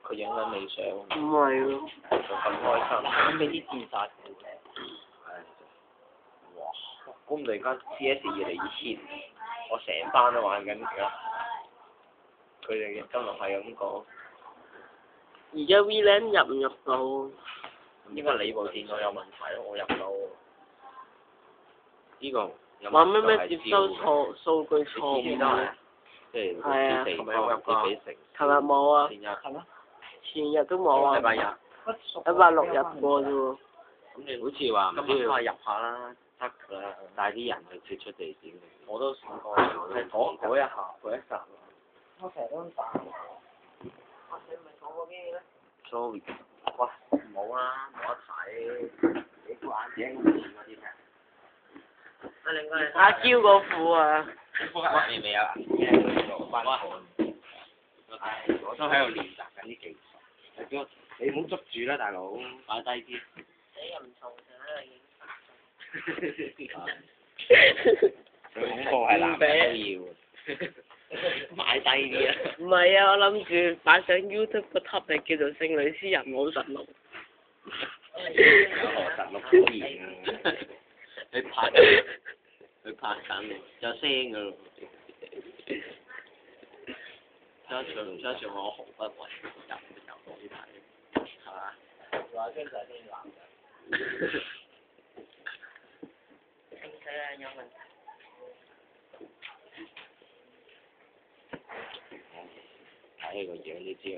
佢影緊你相，唔係喎，仲咁開心，咁俾啲自殺股。哇！估唔到而家 CS 越嚟越 hit，我成班都玩緊而家。佢哋今日係咁講。而家 VLAN 入唔入到？應該你部電腦有問題咯，我入到。呢個有話問題咩接收錯數據錯誤啊？即係係啊啲地方啲幾成。琴日冇啊，前日係咩？前日都冇啊，禮拜日。160入過啫喎。咁你好似話唔知要入下啦，得㗎啦，帶啲人去貼出地點。我都試過，係嗰一下嗰一剎。我成日都咁打。你唔係講過咩咧 ？Sorry。喂，冇啦，冇得睇。你副眼鏡咁似嗰啲咩？阿嬌嗰副啊！你未有啊？哇！我都喺度練習緊啲技術。你唔好捉住啦，大佬，擺低啲。你又唔同最恐怖係男人都要。買低啲啊！唔係啊，我諗住擺上 YouTube 個 topic 叫做《聖女斯人冇實錄》。有何實錄可言啊？佢拍緊有聲㗎咯。加上我毫不為入呢排，係嘛？話經濟啲男人。興趣啊，有問題。睇佢個樣都知。